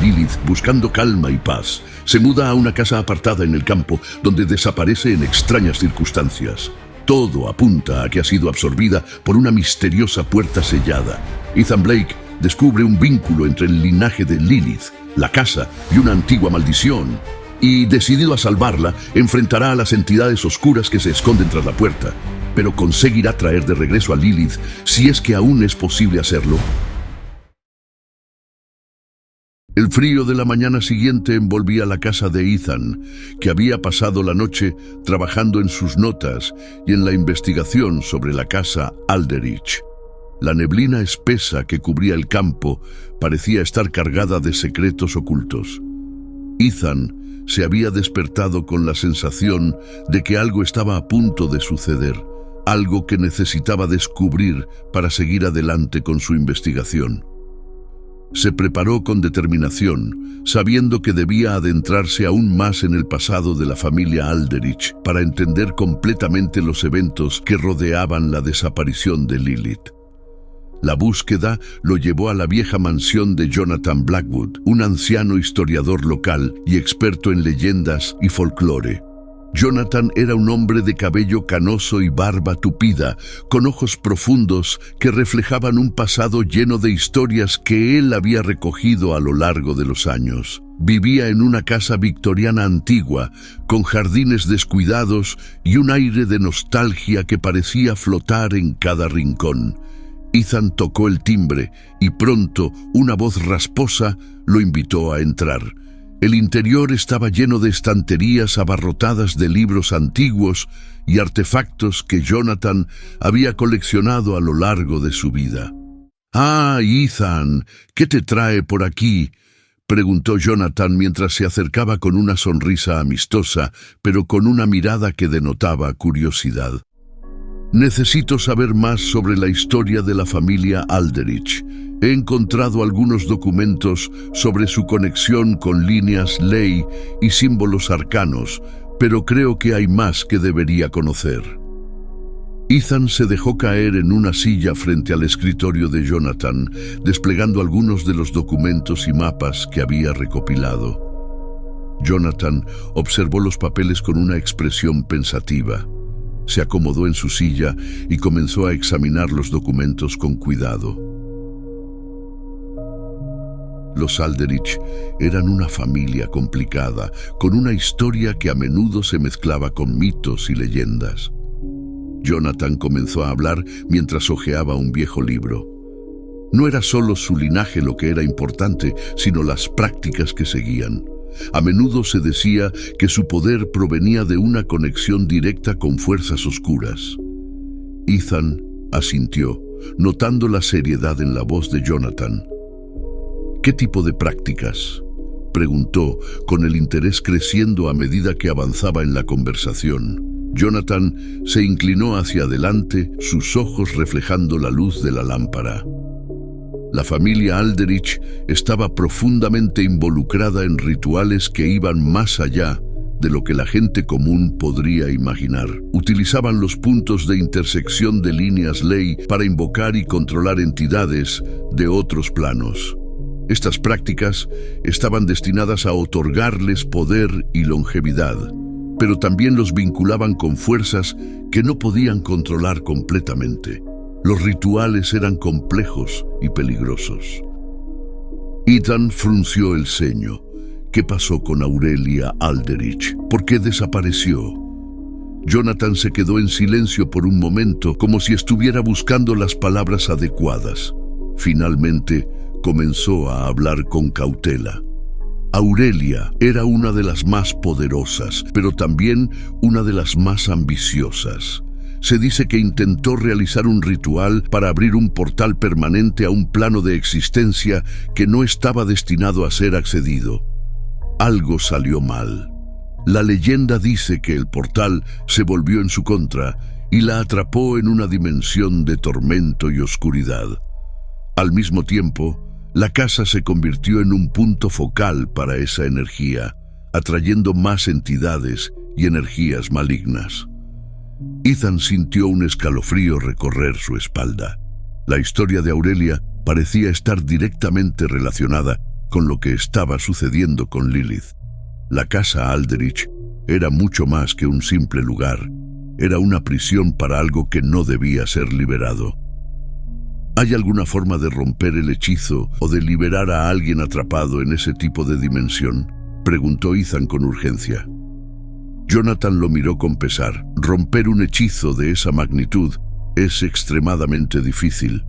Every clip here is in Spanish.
Lilith, buscando calma y paz, se muda a una casa apartada en el campo, donde desaparece en extrañas circunstancias. Todo apunta a que ha sido absorbida por una misteriosa puerta sellada. Ethan Blake descubre un vínculo entre el linaje de Lilith, la casa y una antigua maldición, y decidido a salvarla, enfrentará a las entidades oscuras que se esconden tras la puerta, pero conseguirá traer de regreso a Lilith si es que aún es posible hacerlo. El frío de la mañana siguiente envolvía la casa de Ethan, que había pasado la noche trabajando en sus notas y en la investigación sobre la casa Alderich. La neblina espesa que cubría el campo parecía estar cargada de secretos ocultos. Ethan se había despertado con la sensación de que algo estaba a punto de suceder, algo que necesitaba descubrir para seguir adelante con su investigación. Se preparó con determinación, sabiendo que debía adentrarse aún más en el pasado de la familia Alderich para entender completamente los eventos que rodeaban la desaparición de Lilith. La búsqueda lo llevó a la vieja mansión de Jonathan Blackwood, un anciano historiador local y experto en leyendas y folclore. Jonathan era un hombre de cabello canoso y barba tupida, con ojos profundos que reflejaban un pasado lleno de historias que él había recogido a lo largo de los años. Vivía en una casa victoriana antigua, con jardines descuidados y un aire de nostalgia que parecía flotar en cada rincón. Ethan tocó el timbre y pronto una voz rasposa lo invitó a entrar. El interior estaba lleno de estanterías abarrotadas de libros antiguos y artefactos que Jonathan había coleccionado a lo largo de su vida. «Ah, Ethan, ¿qué te trae por aquí?», preguntó Jonathan mientras se acercaba con una sonrisa amistosa, pero con una mirada que denotaba curiosidad. «Necesito saber más sobre la historia de la familia Alderich. He encontrado algunos documentos sobre su conexión con líneas ley y símbolos arcanos, pero creo que hay más que debería conocer». Ethan se dejó caer en una silla frente al escritorio de Jonathan, desplegando algunos de los documentos y mapas que había recopilado. Jonathan observó los papeles con una expresión pensativa. Se acomodó en su silla y comenzó a examinar los documentos con cuidado. Los Alderich eran una familia complicada, con una historia que a menudo se mezclaba con mitos y leyendas. Jonathan comenzó a hablar mientras hojeaba un viejo libro. No era solo su linaje lo que era importante, sino las prácticas que seguían. A menudo se decía que su poder provenía de una conexión directa con fuerzas oscuras. Ethan asintió, notando la seriedad en la voz de Jonathan. «¿Qué tipo de prácticas?», preguntó, con el interés creciendo a medida que avanzaba en la conversación. Jonathan se inclinó hacia adelante, sus ojos reflejando la luz de la lámpara. La familia Alderich estaba profundamente involucrada en rituales que iban más allá de lo que la gente común podría imaginar. Utilizaban los puntos de intersección de líneas ley para invocar y controlar entidades de otros planos. Estas prácticas estaban destinadas a otorgarles poder y longevidad, pero también los vinculaban con fuerzas que no podían controlar completamente. Los rituales eran complejos y peligrosos. Ethan frunció el ceño. ¿Qué pasó con Aurelia Alderich? ¿Por qué desapareció? Jonathan se quedó en silencio por un momento, como si estuviera buscando las palabras adecuadas. Finalmente, comenzó a hablar con cautela. Aurelia era una de las más poderosas, pero también una de las más ambiciosas. Se dice que intentó realizar un ritual para abrir un portal permanente a un plano de existencia que no estaba destinado a ser accedido. Algo salió mal. La leyenda dice que el portal se volvió en su contra y la atrapó en una dimensión de tormento y oscuridad. Al mismo tiempo, la casa se convirtió en un punto focal para esa energía, atrayendo más entidades y energías malignas. Ethan sintió un escalofrío recorrer su espalda. La historia de Aurelia parecía estar directamente relacionada con lo que estaba sucediendo con Lilith. La casa Alderich era mucho más que un simple lugar. Era una prisión para algo que no debía ser liberado. ¿Hay alguna forma de romper el hechizo o de liberar a alguien atrapado en ese tipo de dimensión?, preguntó Ethan con urgencia. Jonathan lo miró con pesar. Romper un hechizo de esa magnitud es extremadamente difícil.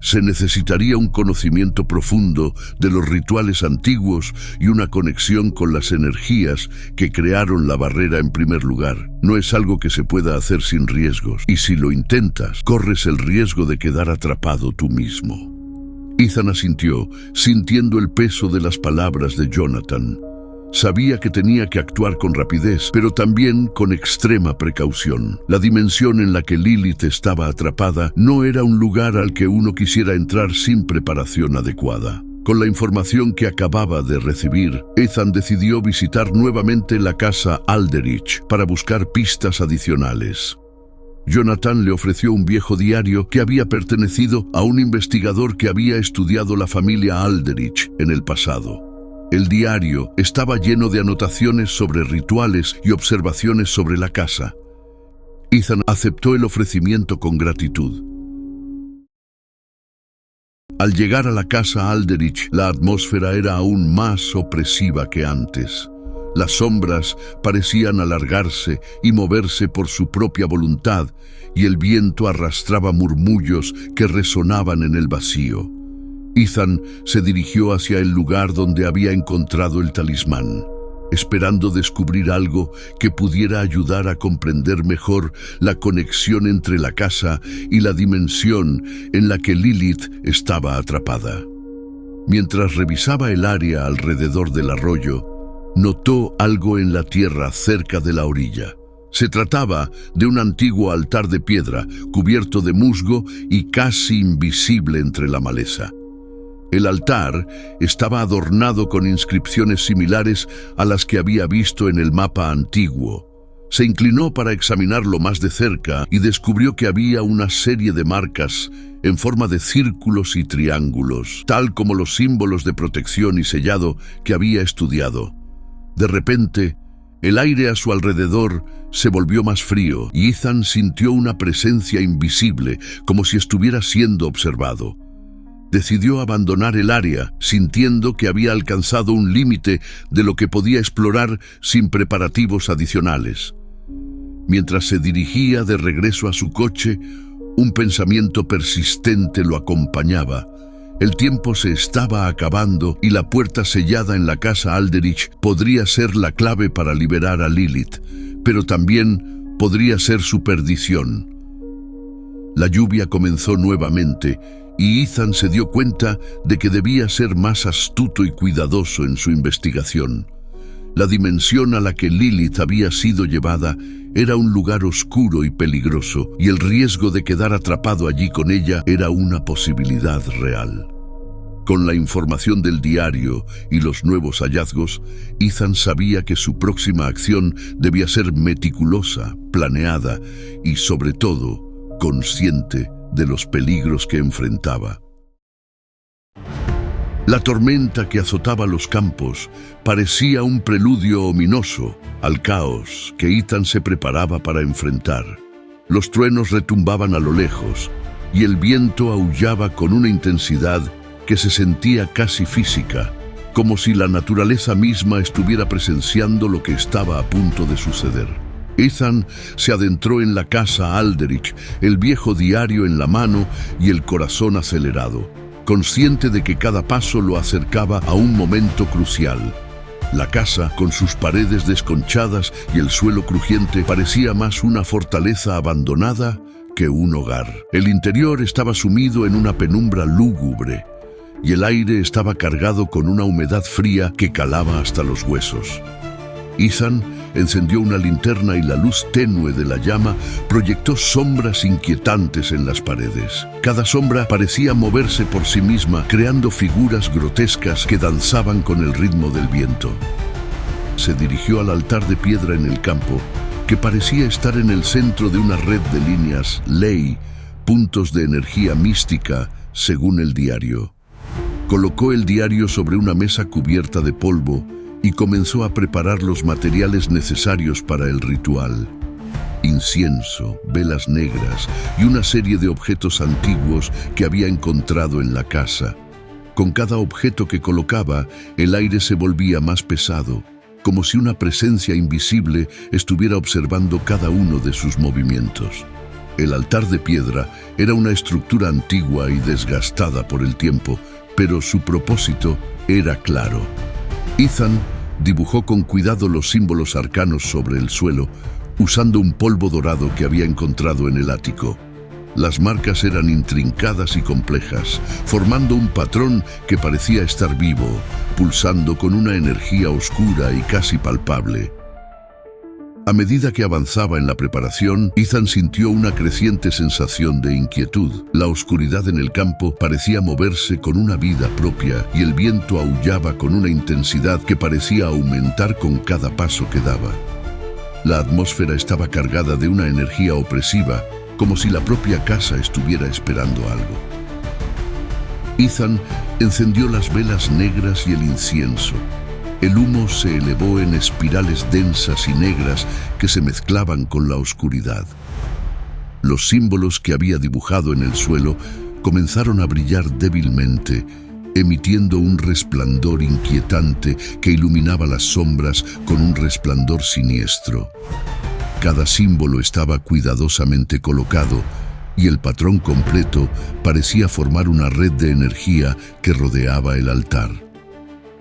Se necesitaría un conocimiento profundo de los rituales antiguos y una conexión con las energías que crearon la barrera en primer lugar. No es algo que se pueda hacer sin riesgos, y si lo intentas, corres el riesgo de quedar atrapado tú mismo. Ethan asintió, sintiendo el peso de las palabras de Jonathan. Sabía que tenía que actuar con rapidez, pero también con extrema precaución. La dimensión en la que Lilith estaba atrapada no era un lugar al que uno quisiera entrar sin preparación adecuada. Con la información que acababa de recibir, Ethan decidió visitar nuevamente la casa Alderich para buscar pistas adicionales. Jonathan le ofreció un viejo diario que había pertenecido a un investigador que había estudiado la familia Alderich en el pasado. El diario estaba lleno de anotaciones sobre rituales y observaciones sobre la casa. Ethan aceptó el ofrecimiento con gratitud. Al llegar a la casa Alderich, la atmósfera era aún más opresiva que antes. Las sombras parecían alargarse y moverse por su propia voluntad, y el viento arrastraba murmullos que resonaban en el vacío. Ethan se dirigió hacia el lugar donde había encontrado el talismán, esperando descubrir algo que pudiera ayudar a comprender mejor la conexión entre la casa y la dimensión en la que Lilith estaba atrapada. Mientras revisaba el área alrededor del arroyo, notó algo en la tierra cerca de la orilla. Se trataba de un antiguo altar de piedra, cubierto de musgo y casi invisible entre la maleza. El altar estaba adornado con inscripciones similares a las que había visto en el mapa antiguo. Se inclinó para examinarlo más de cerca y descubrió que había una serie de marcas en forma de círculos y triángulos, tal como los símbolos de protección y sellado que había estudiado. De repente, el aire a su alrededor se volvió más frío y Ethan sintió una presencia invisible, como si estuviera siendo observado. Decidió abandonar el área, sintiendo que había alcanzado un límite de lo que podía explorar sin preparativos adicionales. Mientras se dirigía de regreso a su coche, un pensamiento persistente lo acompañaba. El tiempo se estaba acabando y la puerta sellada en la casa Alderich podría ser la clave para liberar a Lilith, pero también podría ser su perdición. La lluvia comenzó nuevamente y Ethan se dio cuenta de que debía ser más astuto y cuidadoso en su investigación. La dimensión a la que Lilith había sido llevada era un lugar oscuro y peligroso, y el riesgo de quedar atrapado allí con ella era una posibilidad real. Con la información del diario y los nuevos hallazgos, Ethan sabía que su próxima acción debía ser meticulosa, planeada y, sobre todo, consciente de los peligros que enfrentaba. La tormenta que azotaba los campos parecía un preludio ominoso al caos que Ethan se preparaba para enfrentar. Los truenos retumbaban a lo lejos y el viento aullaba con una intensidad que se sentía casi física, como si la naturaleza misma estuviera presenciando lo que estaba a punto de suceder. Ethan se adentró en la casa Alderich, el viejo diario en la mano y el corazón acelerado, consciente de que cada paso lo acercaba a un momento crucial. La casa, con sus paredes desconchadas y el suelo crujiente, parecía más una fortaleza abandonada que un hogar. El interior estaba sumido en una penumbra lúgubre y el aire estaba cargado con una humedad fría que calaba hasta los huesos. Ethan encendió una linterna y la luz tenue de la llama proyectó sombras inquietantes en las paredes. Cada sombra parecía moverse por sí misma, creando figuras grotescas que danzaban con el ritmo del viento. Se dirigió al altar de piedra en el campo, que parecía estar en el centro de una red de líneas, ley, puntos de energía mística, según el diario. Colocó el diario sobre una mesa cubierta de polvo y comenzó a preparar los materiales necesarios para el ritual. Incienso, velas negras y una serie de objetos antiguos que había encontrado en la casa. Con cada objeto que colocaba, el aire se volvía más pesado, como si una presencia invisible estuviera observando cada uno de sus movimientos. El altar de piedra era una estructura antigua y desgastada por el tiempo, pero su propósito era claro. Ethan dibujó con cuidado los símbolos arcanos sobre el suelo, usando un polvo dorado que había encontrado en el ático. Las marcas eran intrincadas y complejas, formando un patrón que parecía estar vivo, pulsando con una energía oscura y casi palpable. A medida que avanzaba en la preparación, Ethan sintió una creciente sensación de inquietud. La oscuridad en el campo parecía moverse con una vida propia y el viento aullaba con una intensidad que parecía aumentar con cada paso que daba. La atmósfera estaba cargada de una energía opresiva, como si la propia casa estuviera esperando algo. Ethan encendió las velas negras y el incienso. El humo se elevó en espirales densas y negras que se mezclaban con la oscuridad. Los símbolos que había dibujado en el suelo comenzaron a brillar débilmente, emitiendo un resplandor inquietante que iluminaba las sombras con un resplandor siniestro. Cada símbolo estaba cuidadosamente colocado y el patrón completo parecía formar una red de energía que rodeaba el altar.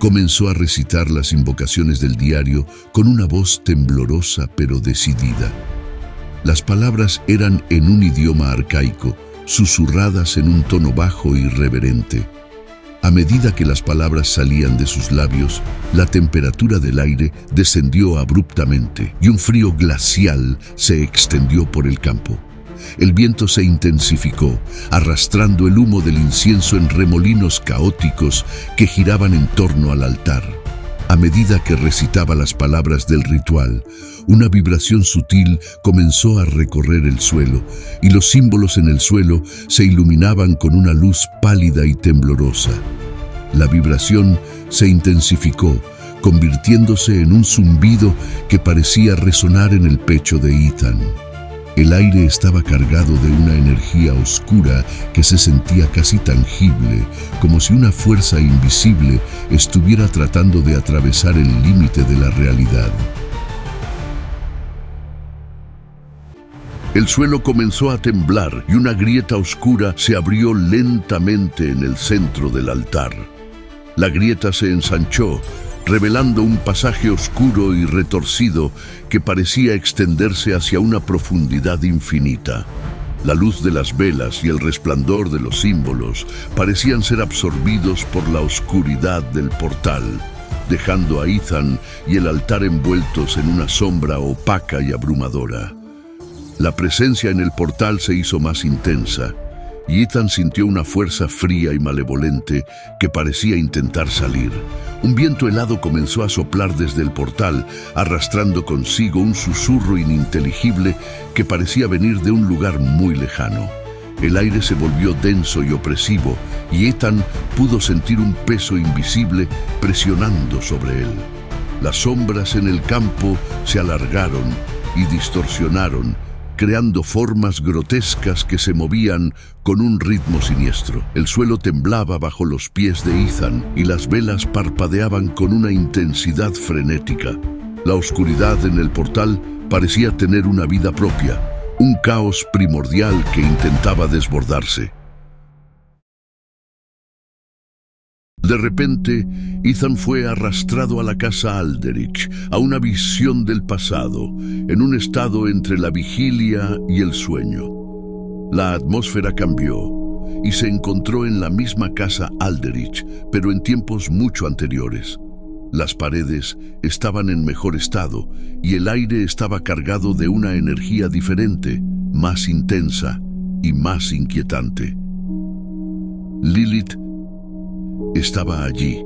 Comenzó a recitar las invocaciones del diario con una voz temblorosa pero decidida. Las palabras eran en un idioma arcaico, susurradas en un tono bajo y reverente. A medida que las palabras salían de sus labios, la temperatura del aire descendió abruptamente y un frío glacial se extendió por el campo. El viento se intensificó, arrastrando el humo del incienso en remolinos caóticos que giraban en torno al altar. A medida que recitaba las palabras del ritual, una vibración sutil comenzó a recorrer el suelo y los símbolos en el suelo se iluminaban con una luz pálida y temblorosa. La vibración se intensificó, convirtiéndose en un zumbido que parecía resonar en el pecho de Ethan. El aire estaba cargado de una energía oscura que se sentía casi tangible, como si una fuerza invisible estuviera tratando de atravesar el límite de la realidad. El suelo comenzó a temblar y una grieta oscura se abrió lentamente en el centro del altar. La grieta se ensanchó, revelando un pasaje oscuro y retorcido que parecía extenderse hacia una profundidad infinita. La luz de las velas y el resplandor de los símbolos parecían ser absorbidos por la oscuridad del portal, dejando a Ethan y el altar envueltos en una sombra opaca y abrumadora. La presencia en el portal se hizo más intensa, y Ethan sintió una fuerza fría y malevolente que parecía intentar salir. Un viento helado comenzó a soplar desde el portal, arrastrando consigo un susurro ininteligible que parecía venir de un lugar muy lejano. El aire se volvió denso y opresivo, y Ethan pudo sentir un peso invisible presionando sobre él. Las sombras en el campo se alargaron y distorsionaron, creando formas grotescas que se movían con un ritmo siniestro. El suelo temblaba bajo los pies de Ethan y las velas parpadeaban con una intensidad frenética. La oscuridad en el portal parecía tener una vida propia, un caos primordial que intentaba desbordarse. De repente, Ethan fue arrastrado a la casa Alderich, a una visión del pasado, en un estado entre la vigilia y el sueño. La atmósfera cambió y se encontró en la misma casa Alderich, pero en tiempos mucho anteriores. Las paredes estaban en mejor estado y el aire estaba cargado de una energía diferente, más intensa y más inquietante. Lilith estaba allí,